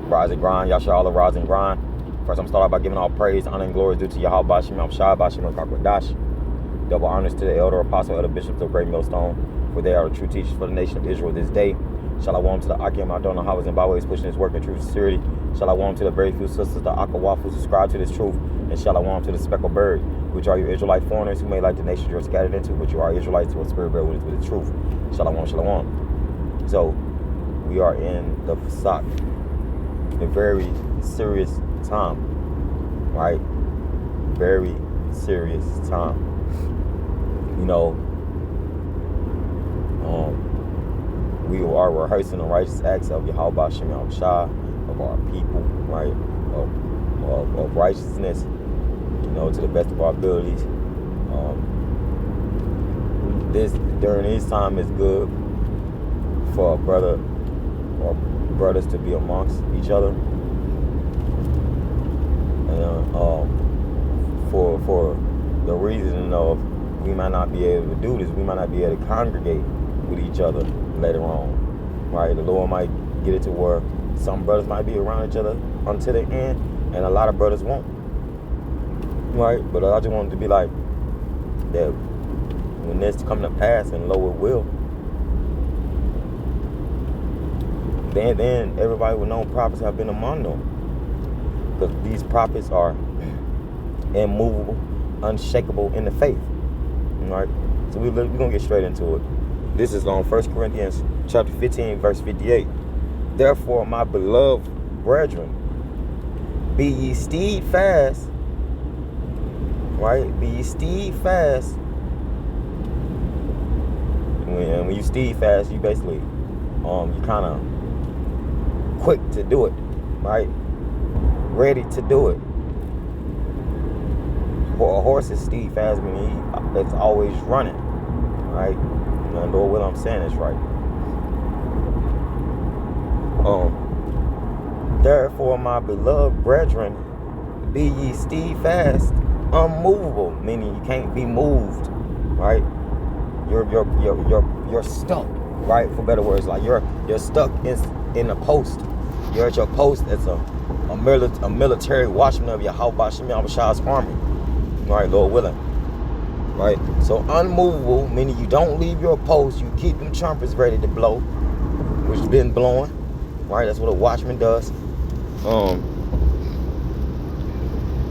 Rise and grind. Y'all should all rise and grind. First, I'm starting by giving all praise, honor, and glory due to Yahweh Bashim Shai Bashim Kakwadash. Double honors to the elder apostle, elder bishops of Great Millstone, for they are the true teachers for the nation of Israel this day. Shalom to the Akim Adonai Hawas and Baways pushing his work in truth and sincerity. Shalom to the very few sisters, the Akawaf, who subscribe to this truth. And shalom to the speckled bird, which are you Israelite foreigners who may like the nation you're scattered into, but you are Israelites who are spirit bear with the truth. Shalom, shalom. So, we are in the Pesach, a very serious time, right? Very serious time. You know, we are rehearsing the righteous acts of Yahweh Shem Shah, of our people, right? Of righteousness, you know, to the best of our abilities. During this time is good for a brother or brothers to be amongst each other, and for the reason of we might not be able to do this, we might not be able to congregate with each other later on, right? The Lord might get it to where some brothers might be around each other until the end, and a lot of brothers won't, right? But I just wanted to be like that when this come to pass, and lo, it will. Then everybody will know prophets have been among them, because these prophets are immovable, unshakable in the faith, right? So we're gonna get straight into it. This is on 1 Corinthians chapter 15, verse 58. Therefore, my beloved brethren, be ye steadfast, right? Be ye steadfast. When you steadfast, you basically, you kind of quick to do it, right? Ready to do it. For a horse is steadfast when it's always running, right? And Lord, what I'm saying is right. Therefore, my beloved brethren, be ye steadfast, unmovable, meaning you can't be moved, right? You're stuck, right? For better words, like you're stuck in a post. You're at your post as a military watchman of Yahweh Shem Shah's army, right? Lord willing, right? So unmovable, meaning you don't leave your post. You keep them trumpets ready to blow, which has been blowing, right? That's what a watchman does.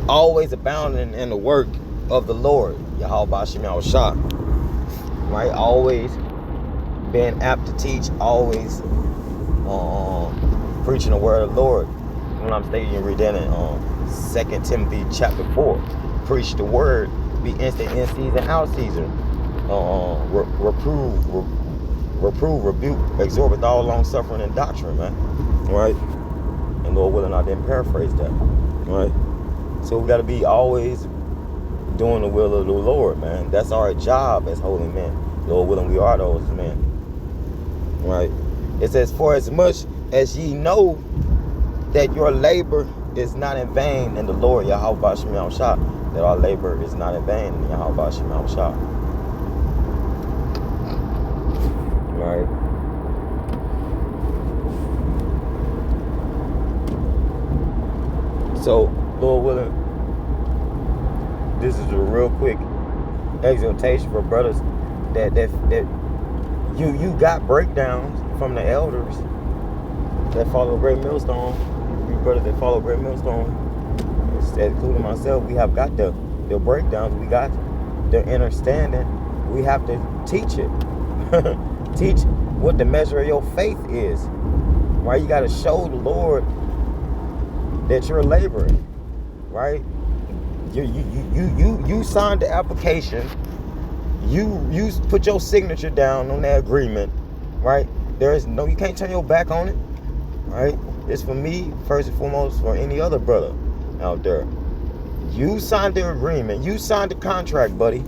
Always abounding in the work of the Lord, Yahweh Shem Shah, right? Always being apt to teach, always preaching the word of the Lord. When I'm stating and read that in 2 Timothy chapter 4, preach the word, be instant in season, out season, reprove, rebuke, exhort with all long suffering and doctrine, man, right? And Lord willing, I didn't paraphrase that, right? So we got to be always doing the will of the Lord, man. That's our job as holy men. Lord willing, we are those men, right? It says, for as much as ye know that your labor is not in vain in the Lord, Yahweh Shem Shah, that our labor is not in vain in Yahweh Shem Shah, right? So, Lord willing, this is a real quick exhortation for brothers that you got breakdowns from the elders that follow Great Millstone. You brothers that follow Great Millstone, including myself, we have got the breakdowns. We got the understanding. We have to teach it. Teach what the measure of your faith is. Right? You got to show the Lord that you're laboring. Right? You signed the application. You put your signature down on that agreement. Right? You can't turn your back on it. Right? It's for me, first and foremost, for any other brother out there. You signed the agreement. You signed the contract, buddy.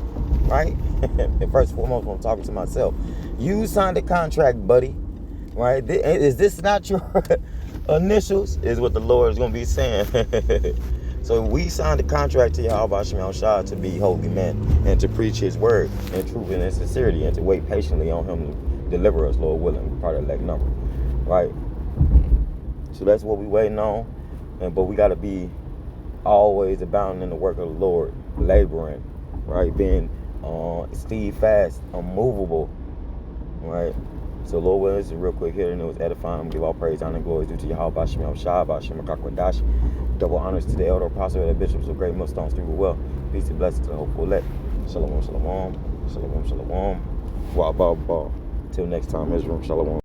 Right? And first and foremost, when I'm talking to myself, you signed the contract, buddy. Right? Is this not your initials? Is what the Lord is going to be saying. So we signed the contract to Yahweh Shem Shah to be holy men and to preach his word in truth and in sincerity and to wait patiently on him to deliver us, Lord willing, part of that number. Right? So that's what we waiting on. But we got to be always abounding in the work of the Lord, laboring, right? Being steadfast, unmovable, right? So Lord willing, this is a real quick here, and it was edifying. Give all praise, honor, and glory due to Yahweh Bashim Shah, Bashim Kakwadash. Double honors to the elder apostle and the bishops of Great Millstone Street. Well, peace and blessings to the hopeful elect. Shalom, shalom, shalom, shalom. Wow, wow, wow. Till next time, Israel, shalom.